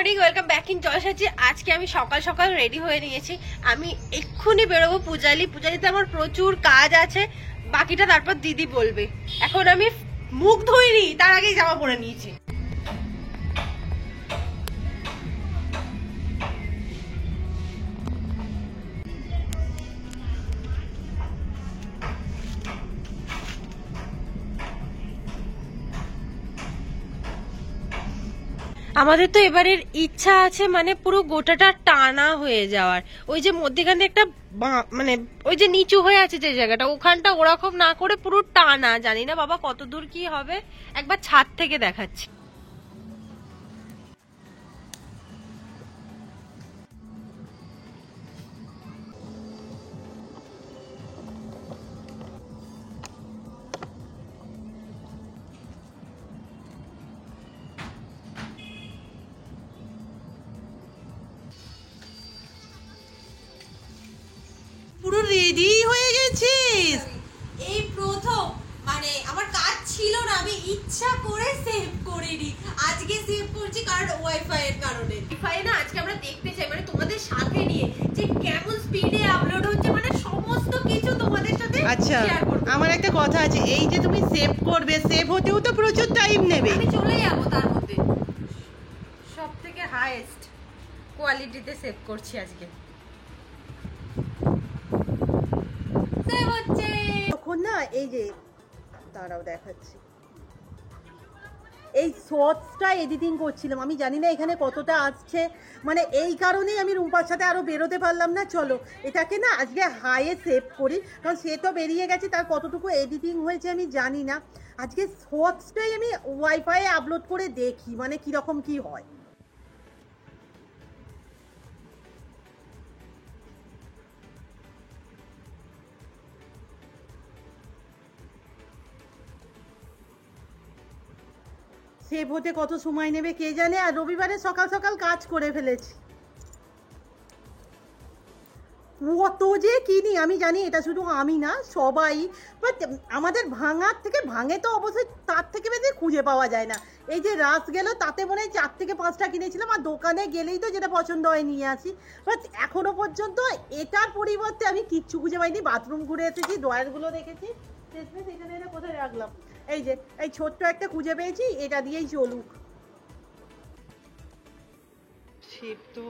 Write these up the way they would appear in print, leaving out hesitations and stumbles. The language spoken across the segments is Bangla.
মর্নিং, ওয়েলকাম ব্যাক ইন জলসাজি। আজকে আমি সকাল সকাল রেডি হয়ে নিয়েছি। আমি এক্ষুনি বেরোবো পূজালিতে আমার প্রচুর কাজ আছে, বাকিটা তারপর দিদি বলবে। এখন আমি মুখ ধুইনি, তার আগেই জামা পরে নিয়েছি। আমাদের তো এবারের ইচ্ছা আছে মানে পুরো গোটাটা টানা হয়ে যাওয়ার। ওই যে মধ্যেখানে একটা মানে ওই যে নিচু হয়ে আছে যে জায়গাটা, ওখানটা ওরকম না করে পুরো টানা। জানি না বাবা কত দূর কি হবে, একবার ছাদ থেকে দেখাচ্ছি। পুরো রেডি হয়ে গেছিস? এই প্রথম, মানে আমার কাজ ছিল না, আমি ইচ্ছা করে সেভ করিনি। আজকে সেভ করছি কারণ ওয়াইফাই এর কারণে। ওয়াইফাই না আজকে আমরা দেখতে চাই, মানে তোমাদের সাথে নিয়ে যে কেমন স্পিডে আপলোড হচ্ছে, মানে সমস্ত কিছু তোমাদের সাথে আচ্ছা, শেয়ার করব। আমার একটা কথা আছে, এই যে তুমি সেভ করবে, সেভ হতেও তো প্রচুর টাইম নেবে। আমি চলে যাব, তার মধ্যে সবথেকে হাইয়েস্ট কোয়ালিটিতে সেভ করছি আজকে। সেভ হচ্ছে তখন না এই যে দাঁড়াও দেখাচ্ছি, এই শর্টসটা এডিটিং করছিলাম। আমি জানি না এখানে কতটা আসছে, মানে এই কারণেই আমি রুম্পার সাথে আরও বেরোতে পারলাম না। চলো এটাকে না আজকে হাইয়ে সেভ করি, কারণ সে তো বেরিয়ে গেছে, তার কতটুকু এডিটিং হয়েছে আমি জানি না। আজকে শর্টসটাই আমি ওয়াইফাইয়ে আপলোড করে দেখি মানে কীরকম কী হয়। সেভ হতে কত সময় নেবে কে জানে, আর রবিবারে সকাল সকাল কাজ করে ফেলেছি। কত যে কিনি আমি জানি, এটা শুধু আমি না সবাই, বাট আমাদের ভাঙার থেকে ভাঙে তো অবশ্যই, তার থেকে বেশি খুঁজে পাওয়া যায় না। এই যে রাস গেল তাতে মনে হয় 4 থেকে 5টা কিনেছিলাম, আর দোকানে গেলেই তো যেটা পছন্দ হয় নিয়ে আসি। বাট এখনো পর্যন্ত এটার পরিবর্তে আমি কিচ্ছু খুঁজে পাইনি। বাথরুম ঘুরে এসেছি, ড্রয়ারগুলো দেখেছি, শেষমেশ এখানে এটা কোথায় রাখলাম, এই যে এই ছোট্ট একটা খুঁজে পেয়েছি, এটা দিয়েই চলুক। শিব তো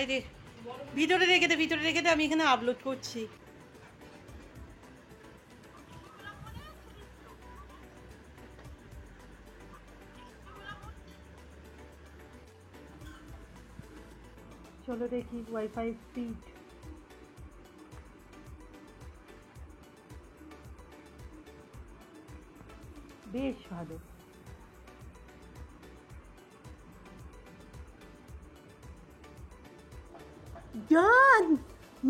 রে ভিতরে রেখে দে, আমি এখানে আপলোড করছি। চলো দেখি ওয়াইফাই স্পিড। বেশ ভালো। ডান,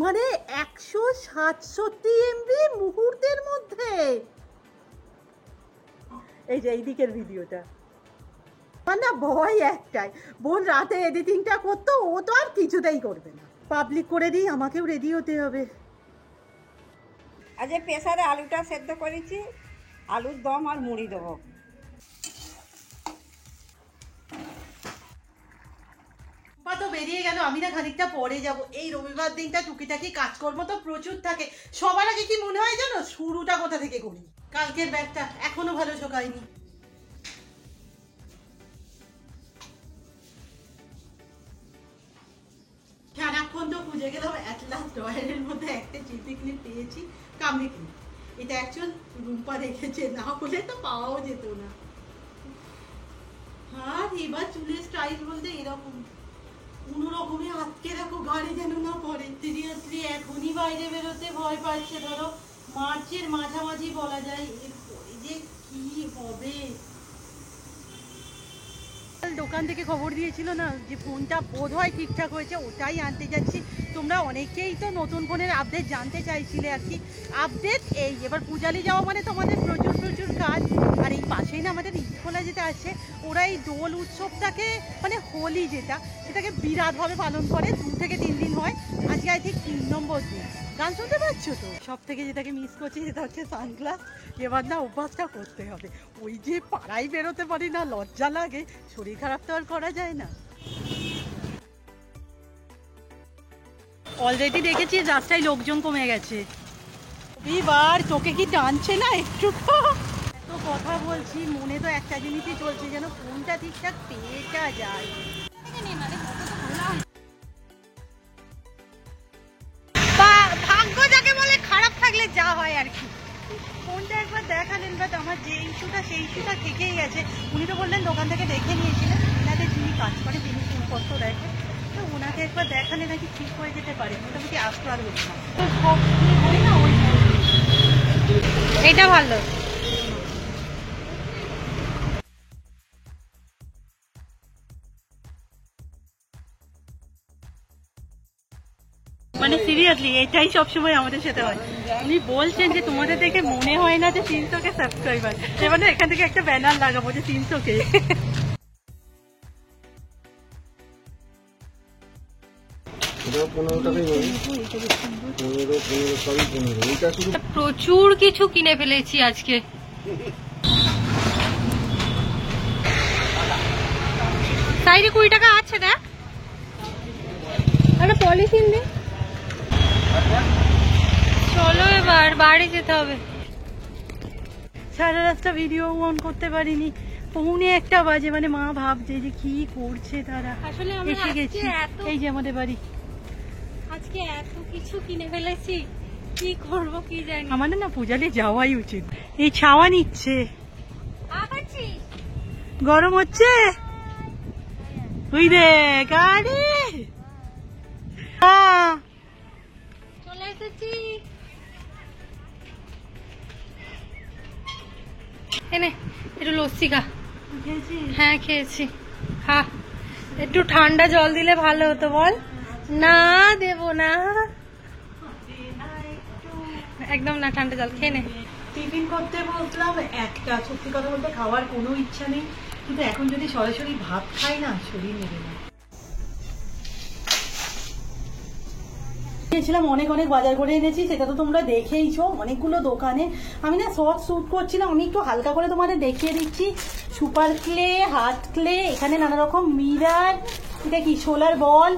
মানে 167 MB মুহূর্তের মধ্যে। এই যে এইদিকের ভিডিওটা, আমার না ভয় একটাই, বোন রাতে এডিটিংটা করতো, ও তো আর কিছুতেই করবে না। পাবলিক করে দিই, আমাকেও রেডি হতে হবে। আজ প্রেসারে আলুটা সেদ্ধ করেছি, আলুর দম আর মুড়ি দেবো। তো বেরিয়ে গেল, আমি না খানিকটা পরে যাব। এই রবিবার দিনটা টুকিটাকি কাজকর্ম তো প্রচুর থাকে। সবার আগে কি মনে হয় জানো, শুরুটা কোথা থেকে করি। কালকের ব্যাগটা এখনো ভালো শোকায়নি। সারাক্ষণ তো খুঁজে গেলাম, অ্যাট লাস্ট ড্রয়ারের মধ্যে একটা চিপি ক্লিপ পেয়েছি, কামড়ে ক্লিপ। এটা অ্যাকচুয়াল রুম্পা রেখেছে, না হলে তো পাওয়াও যেত না। আর এবার চুলের স্টাইল বলতে এরকম কোনো রকমে আটকে রাখো, গাড়ি যেন না পড়ে। সিরিয়াসলি এখনই বাইরে বেরোতে ভয় পাচ্ছে। ধরো মার্চের মাঝামাঝি বলা যায়, এরপরে যে কি হবে। দোকান থেকে খবর দিয়েছিল না যে ফোনটা বোধহয় ঠিকঠাক হয়েছে, ওটাই আনতে যাচ্ছি। তোমরা অনেকেই তো নতুন ফোনের আপডেট জানতে চাইছিলে আর কি। আপডেট এই, এবার পূজালি যাওয়া মানে তোমাদের প্রচুর প্রচুর কাজ। আর এই পাশেই না আমাদের ইটখোলা যেটা আছে, ওরা এই দোল উৎসবটাকে মানে হোলি যেটা, সেটাকে বিরাটভাবে পালন করে। 2 থেকে 3 দিন হয়, আজকে আই থিঙ্ক 3 নম্বর দিন। গান শুনতে পাচ্ছ তো? সব থেকে যেটাকে মিস করছি সেটা হচ্ছে সানগ্লাস। এবার না অভ্যাসটা করতে হবে। ওই যে পাড়ায় বেরোতে পারি না, লজ্জা লাগে, শরীর খারাপ তো আর করা যায় না। অলরেডি দেখেছি রাস্তায় লোকজন কমে গেছে। এবার তোকে কি টানছে না একটু? তো কথা বলছি, মনে তো একটা জিনিসই চলছে, যেন ফোনটা ঠিকঠাক পেয়েটা যায়। ভাগ্য যাকে বলে খারাপ থাকলে যা হয় আর কি। ফোনটা একবার দেখালেন, বাট আমার যে ইস্যুটা সেই ইস্যুটা থেকেই গেছে। উনি তো বললেন দোকান থেকে দেখে নিয়েছিলেন, এনাদের যিনি কাজ করে, যিনি ফোনপত্র দেখে, তো ওনাকে একবার দেখালে নাকি ঠিক হয়ে যেতে পারে। মোটামুটি আসতো আর হচ্ছে না। তো সব বলি না, ওই এটা ভালো। মানে সিরিয়াসলি এটাই সবসময় আমাদের সাথে হয়। উনি বলছেন যে তোমাদের দেখে মনে হয় না যে 300 সাবস্ক্রাইবার, এবারে এখান থেকে একটা ব্যানার লাগাবো যে 300 প্রচুর কিছু কিনে ফেলেছি আজকে। সাইডে 20 টাকা আছে, দেখ একটা পলিথিন দে। চলো এবার বাড়ি যেতে হবে। সারা রাস্তা ভিডিও অন করতে পারিনি, 1:45 বাজে। মানে মা ভাবছে যে কি করছে তারা। আসলে আমরা এসে গেছি, এই যে আমাদের বাড়ি। আজকে এত কিছু কিনে ফেলেছি, কি করব কি জানি। আমাদের না পূজালে যাওয়াই উচিত। এই ছাওয়া নিচ্ছে, গরম হচ্ছে। ওই দেখ, আরে চলে এসেছি। এনে একটু লস্যি খা। হ্যাঁ খেয়েছি, খা। একটু ঠান্ডা জল দিলে ভালো হতো বল। না দেব না, একদম না, ঠান্ডা জল খেয়ে নে। টিফিন করতে বলছিলাম একটা, সত্যি কথা বলতে খাওয়ার কোনো ইচ্ছা নেই, কিন্তু এখন যদি সরাসরি ভাত খাই না, শরীর নেবে না। গেছিলাম, অনেক অনেক বাজার করে এনেছি, সেটা তো তোমরা দেখেইছো অনেকগুলো দোকানে। আমি না শর্ট শ্যুট করছিলাম, আমি একটু হালকা করে তোমাদের দেখিয়ে দিচ্ছি। সুপার ক্লে, হার্ট ক্লে, এখানে নানা রকম মিরার, এটা কি সোলার বল,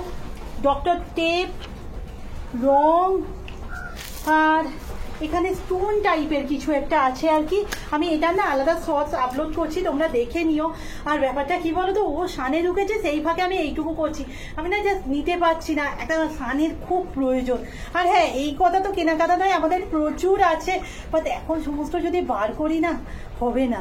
ডক্টর টেপ, রং, আর এখানে স্টোন টাইপের কিছু একটা আছে আর কি। আমি এটা না আলাদা শর্টস আপলোড করছি, তোমরা দেখে নিও। আর ব্যাপারটা কি বলো তো, ও সানে ঢুকেছে, সেই ফাঁকে আমি এইটুকু করছি। আমি না জাস্ট নিতে পারছি না, একটা সানের খুব প্রয়োজন। আর হ্যাঁ, এই কথা তো কেনাকাটা নয়, আমাদের প্রচুর আছে, বাট এখন সমস্ত যদি বার করি না, হবে না।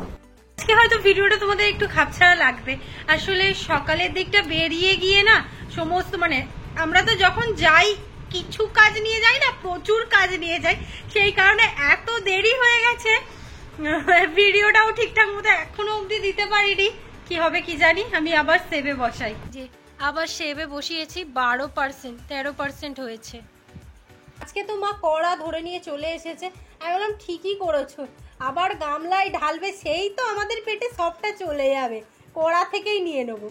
আজকে হয়তো ভিডিওটা তোমাদের একটু খাপছাড়া লাগবে। আসলে সকালের দিকটা বেরিয়ে গিয়ে না সমস্ত, মানে আমরা তো যখন যাই কিছু কাজ নিয়ে যাই না, প্রচুর কাজ নিয়ে যাই, সেই কারণে এত দেরি হয়ে গেছে। ভিডিওটাও ঠিকঠাক মতো এখনো অবধি দিতে পারিনি। কি হবে কি জানি। আমি আবার সেভে বসাই, যে আবার সেভে বসিয়েছি 12%, 13% হয়েছে। আজকে তো মা কড়া ধরে নিয়ে চলে এসেছে। আমি বললাম ঠিকই করেছো, আবার গামলায় ঢালবে, সেই তো আমাদের পেটে সবটা চলে যাবে। কড়া থেকেই নিয়ে নেব।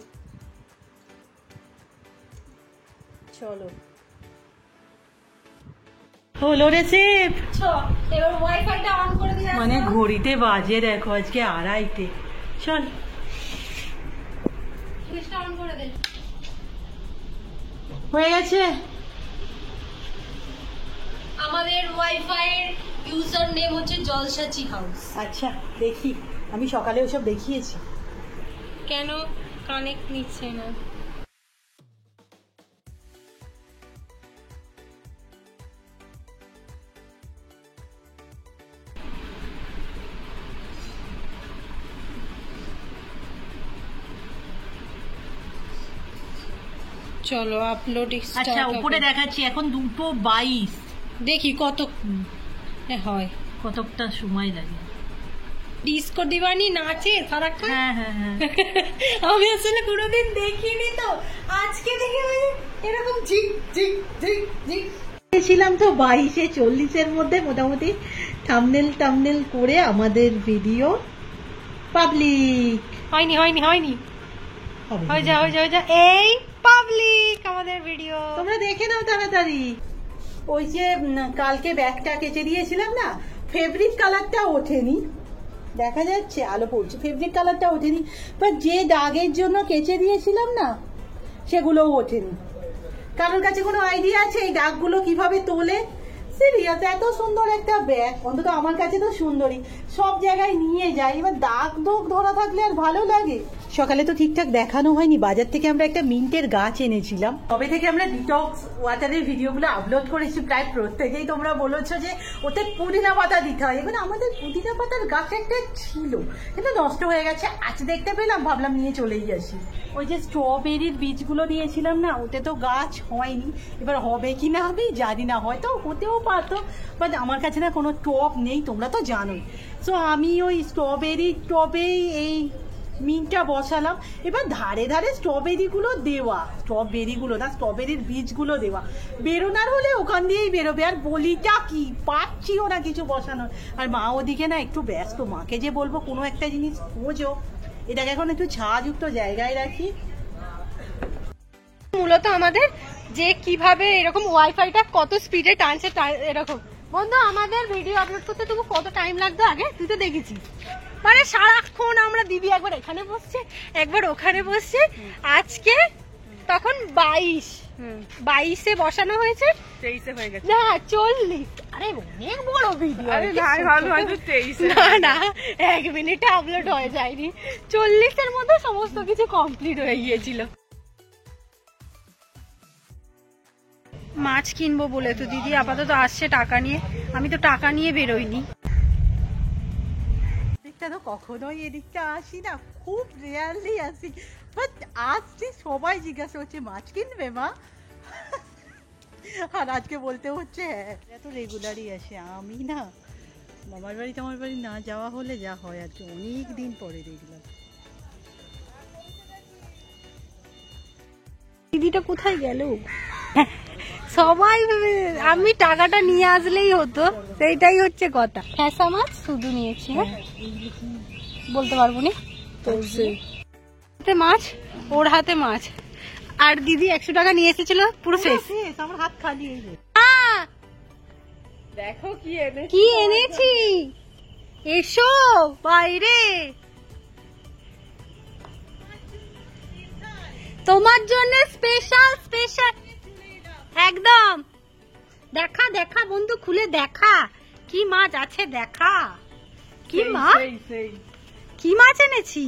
চলো হলো রেসিপ। এবার ওয়াইফাইটা অন করে দিয়ে মানে ঘড়িতে বাজে দেখো আজকে 2:30। চল সুইচটা অন করে দে। হয়ে গেছে। আমাদের ওয়াইফাই এর ইউজার নেম হচ্ছে জলসাচি হাউস। আচ্ছা দেখি, আমি সকালে ওসব দেখিয়েছি। কেন কানেক্ট নিচ্ছে না? চলো আপলোডিং স্টার্ট। আচ্ছা উপরে দেখাচ্ছি এখন 2:22। দেখি কত হয়, কতটা সময় লাগে। ডিস্কো দিওয়ানি নাচে সারাক্ষণ। হ্যাঁ হ্যাঁ হ্যাঁ আমি আসলে কোনোদিন দেখিনি, তো আজকে দেখে এরকম ঝিক ঝিক ঝিক ঝিক। ছিলাম তো 22-40 মধ্যে মোটামুটি থাম্বনেল করে আমাদের ভিডিও পাবলিক হয়নি হয়নি হয়নি, হয়ে যা হয়ে যা হয়ে যা, এই পাবলিক আমাদের ভিডিও। তোমরা দেখে নাও তাড়াতাড়ি। ওই যে কালকে ব্যাগটা কেচে দিয়েছিলাম না, ফেব্রিক কালারটা ওঠেনি, দেখা যাচ্ছে আলো পড়ছে, ফেব্রিক কালারটা ওঠেনি, বাট যে দাগের জন্য কেচে দিয়েছিলাম না সেগুলোও ওঠেনি। কারোর কাছে কোনো আইডিয়া আছে এই দাগগুলো কিভাবে তোলে? সিরিয়াস, এত সুন্দর একটা ব্যাগ, অন্তত আমার কাছে তো সুন্দরী, সব জায়গায় নিয়ে যাই, এবার দাগ দোগ ধরা থাকলে আর ভালো লাগে? সকালে তো ঠিকঠাক দেখানো হয়নি, বাজার থেকে আমরা একটা মিন্টের গাছ এনেছিলাম। তবে থেকে আমরা ডিটক্স ওয়াটারের ভিডিওগুলো আপলোড করেছি, প্রায় প্রত্যেকেই তোমরা বলেছো যে ওতে পুদিনা পাতা দিতে হয়। এবার আমাদের পুদিনা পাতার গাছ একটা ছিল, কিন্তু নষ্ট হয়ে গেছে, আজ দেখতে পেলাম, ভাবলাম নিয়ে চলেই আসি। ওই যে স্ট্রবেরির বীজগুলো দিয়েছিলাম না, ওতে তো গাছ হয়নি, এবার হবে কি না আমি জানি না, হয়তো হতেও পারতো, বাট আমার কাছে না কোনো টব নেই, তোমরা তো জানোই। সো আমি ওই স্ট্রবেরি টবেই এই মিনটা বসালাম। এবার ধারে ধারে স্ট্রবেরিগুলো দেওয়া, স্ট্রবেরিগুলো না, স্ট্রবেরির বীজগুলো দেওয়া, বেরোনার হলে ওখান দিয়েই বেরোবে। আর বলিটা কি, পাচ্ছিও না কিছু বসানোর। আর মা ওদিকে না একটু ব্যস্ত, মাকে যে বলবো কোনো একটা জিনিস খোঁজো, এটাকে এখন একটু ছায়াযুক্ত জায়গায় রাখি। মূলত আমাদের যে কিভাবে এরকম ওয়াইফাইটা কত স্পিডে টানছে এরকম। বন্ধু আমাদের ভিডিও আপলোড করতে তবু কত টাইম লাগতো আগে, তুই তো দেখেছিস, মানে সারাক্ষণ আমরা দিদি একবার এখানে বসছে একবার ওখানে বসছে। আজকে তখন 22-এ বসানো হয়েছে, 23 হয়ে গেছে। না 40, আরে অনেক বড় ভিডিও। না 1 মিনিটে আপলোড হয়ে যায়নি, 40-এর মধ্যে সমস্ত কিছু কমপ্লিট হয়ে গিয়েছিল। মাছ কিনবো বলে তো দিদি আপাতত আসছে টাকা নিয়ে, আমি তো টাকা নিয়ে বেরোইনি। এদিকটা তো কখনোই এদিকটা আসি না, খুব রেয়ারলি আসি, বাট আজকে সবাই জিজ্ঞাসা করছে মাছ কিনবে মা, আর আজকে বলতে হচ্ছে হ্যাঁ, এত রেগুলারই আসে। আমি না মামার বাড়ি না যাওয়া হলে যা হয়, আজকে অনেক দিন পরে দেখলাম। দিদিটা কোথায় গেল? সবাই আমি টাকাটা নিয়ে আসলেই হতো, সেইটাই হচ্ছে কথা। ফ্যাসা মাছ শুধু নিয়েছি, হ্যাঁ বলতে পারবো না, মাছ ওর হাতে মাছ, আর দিদি 100 টাকা নিয়ে এসেছিল, পুরো শেষ, আমার হাত খালি। দেখো কি এনেছি, এসো বাইরে, তোমার জন্য স্পেশাল একদম। দেখা দেখা বন্ধু, খুলে দেখা কি মাছ আছে, দেখা কি মাছ, কি মাছ এনেছি।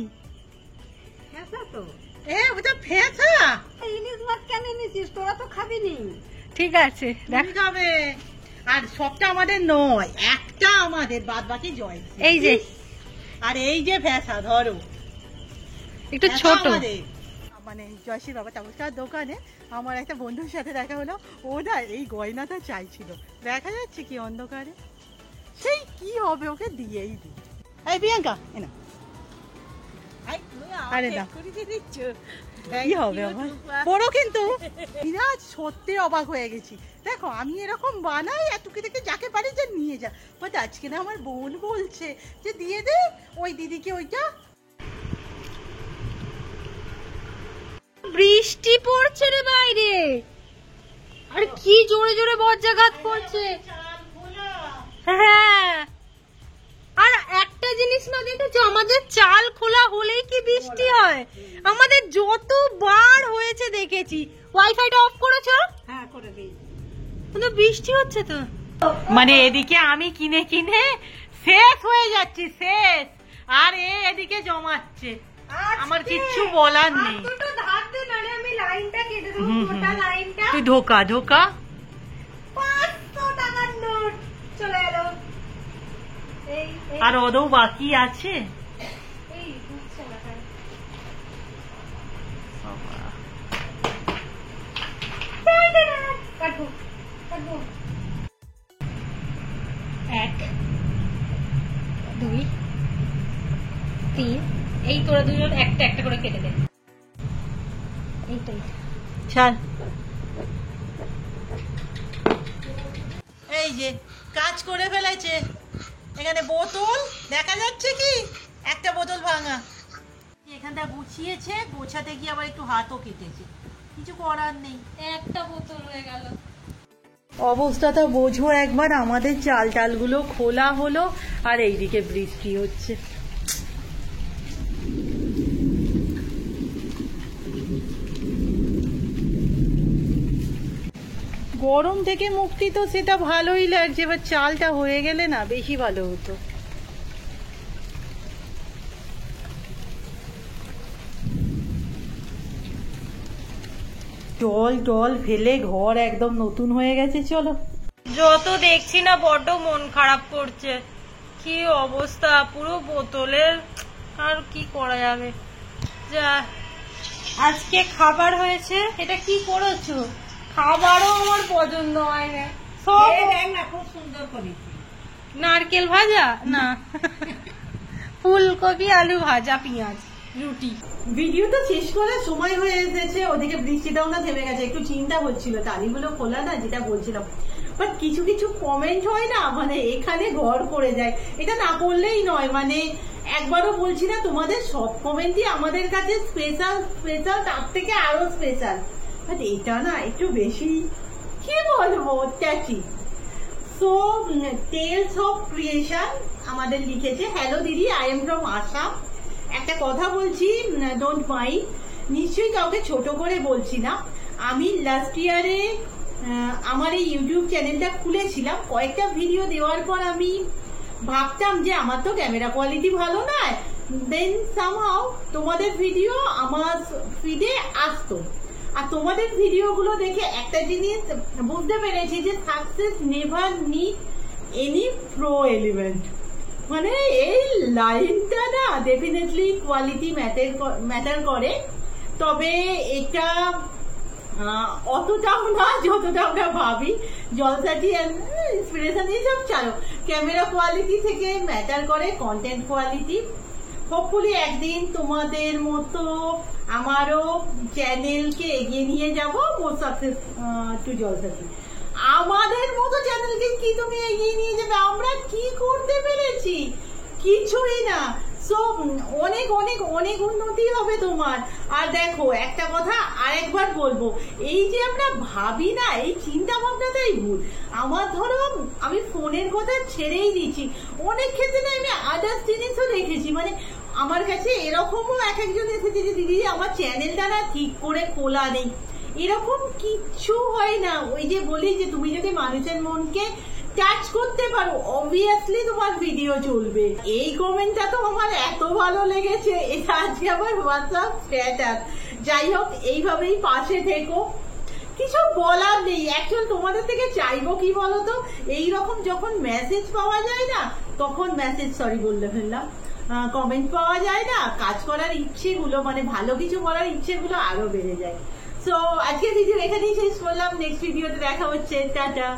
ইলিশ মাছ কেন এনেছিস, তোরা তো খাবি নি। ঠিক আছে দেখ, খাবে, আর সবটা আমাদের নয়, একটা আমাদের, বাদ বাকি জয়। এই যে, আর এই যে ভ্যাসা ধরো, একটু ছোট। মানে জয়শ্রী বাবা চামচকার দোকানে আমার একটা বন্ধুর সাথে দেখা হলো, ও না এই গয়নাটা চাইছিল, দেখা যাচ্ছে কি অন্ধকারে, সেই কি হবে, ওকে দিয়েই দিই। এই প্রিয়াঙ্কা এনা, আরে না কি হবে আমার বড়, কিন্তু বিরাট সত্যি অবাক হয়ে গেছি। দেখো আমি এরকম বানাই, আর টুকি থেকে যাকে পারি যে নিয়ে যা, বাট আজকে না আমার বোন বলছে যে দিয়ে দে ওই দিদিকে ওইটা। বৃষ্টি পড়ছে রে বাইরে, আর কি জোরে জোরে বজ্রাঘাত করছে। হ্যাঁ, আর একটা জিনিস না দেখেছো, আমাদের চাল খোলা হলেই কি বৃষ্টি হয়, আমাদের যতবার হয়েছে দেখেছি। ওয়াইফাইটা অফ করেছো? হ্যাঁ করে দিই, কিন্তু বৃষ্টি হচ্ছে তো। মানে এদিকে আমি কিনে কিনে শেষ হয়ে যাচ্ছি, শেষ, আর এদিকে জমাচ্ছে, আমার কিচ্ছু বলার নেই। আমি লাইনটা কেটে দেবো, গোটা লাইনটা। তুই ধোকা 500 টাকার নোট চলে এলো। আর ওদেরও বাকি আছে। এই বুঝছে না, কাটবো 1 2 3 এই তোরা দুজন একটা একটা করে কেটে দে এইটাই ছাড়। এই যে কাজ করে ফেলেছে, এখানে বোতল দেখা যাচ্ছে কি, একটা বোতল ভাঙা, এখানটা গুছিয়েছে, গোছাতে গিয়ে আবার একটু হাতও কেটেছে, কিছু করার নেই, একটা বোতল হয়ে গেল। অবস্থাটা বোঝো একবার, আমাদের চাল টালগুলো খোলা হলো আর এইদিকে বৃষ্টি হচ্ছে। গরম থেকে মুক্তি তো সেটা ভালোই লাগছে, এবার চালটা হয়ে গেলে না বেশি ভালো হতো। জল টল ফেলে ঘর একদম নতুন হয়ে গেছে। চলো, যত দেখছি না বড্ড মন খারাপ করছে, কি অবস্থা পুরো বোতলের, আর কি করা যাবে। যা আজকে খাবার হয়েছে, এটা কি করেছো? খাবারও আমার পছন্দ হয় না, সব খুব সুন্দর করেছি। নারকেল ভাজা না ফুলকপি আলু ভাজা পেঁয়াজ রুটি। ভিডিও তো শেষ করার সময় হয়ে এসেছে, ওদিকে বৃষ্টিটাও না থেমে গেছে, একটু চিন্তা হচ্ছিল টালিগুলো খোলা না, যেটা বলছিলাম। বাট কিছু কিছু কমেন্ট হয় না, মানে এখানে ঘর করে যায়, এটা না করলেই নয়। মানে একবারও বলছি না, তোমাদের সব কমেন্টই আমাদের কাছে স্পেশাল স্পেশাল, তার থেকে আরো স্পেশাল। বাট এটা না একটু বেশি, কি বলবো, ট্যাচি। সো টেলস অফ ক্রিয়েশন আমাদের লিখেছে, হ্যালো দিদি, আই এম ফ্রম আসাম। একটা কথা বলছি, ডোন্ট মাইন্ড, নিশ্চয়ই কাউকে ছোট করে বলছি না। আমি লাস্ট ইয়ারে আমার এই ইউটিউব চ্যানেলটা খুলেছিলাম, কয়েকটা ভিডিও দেওয়ার পর আমি ভাবতাম যে আমার তো ক্যামেরা কোয়ালিটি ভালো নয়, দেন সামহাউ তোমাদের ভিডিও আমার ফিডে আসতো, আর তোমাদের ভিডিওগুলো দেখে একটা জিনিস বুঝতে পেরেছি যে success never need any pro element. মানে এই লাইনটা না ডেফিনেটলি কোয়ালিটি ম্যাটার করে, তবে এটা অতটাও না যতটা আমরা ভাবি। জলসাটি ইন্সপিরেশন এইসব চালো, ক্যামেরা কোয়ালিটি থেকে ম্যাটার করে কন্টেন্ট কোয়ালিটি। হোপফুলি একদিন তোমাদের মতো আমারও চ্যানেলকে এগিয়ে নিয়ে যাবো, মোর সাকসেস টু জলসাটি। আমাদের মতো চ্যানেলকে কি তুমি এগিয়ে নিয়ে যাবে? আমরা কি করতে পেরেছি? কিছুই না। সো অনেক অনেক অনেক উন্নতি হবে তোমার। আর দেখো একটা কথা আরেকবার বলবো, এই যে আমরা ভাবি না, এই চিন্তা ভাবনাটাই ভুল। আমার ধরো আমি ফোনের কথা ছেড়েই দিচ্ছি, অনেক ক্ষেত্রে না আমি আদার্স জিনিসও দেখেছি। মানে আমার কাছে এরকমও এক একজন এসেছে যে দিদি আমার চ্যানেলটা না ঠিক করে খোলা নেই, এরকম কিচ্ছু হয় না। ওই যে বলি যে তুমি যদি মানুষের মনকে টাচ করতে পারো, অবভিয়াসলি তোমার ভিডিও চলবে। এই কমেন্টটা তো আমার এত ভালো লেগেছে, এটা আজকে আমার হোয়াটসঅ্যাপ স্ট্যাটাস। যাই হোক, এইভাবেই পাশে থেকো, কিছু বলার নেই। অ্যাকচুয়াল তোমাদের থেকে চাইবো কি বলতো, এইরকম যখন মেসেজ পাওয়া যায় না, তখন কমেন্ট পাওয়া যায় না, কাজ করার ইচ্ছেগুলো, মানে ভালো কিছু করার ইচ্ছেগুলো আরো বেড়ে যায়। সো আজকে ভিডিও এখানেই শেষ করলাম, নেক্সট ভিডিওতে দেখা হচ্ছে, টাটা।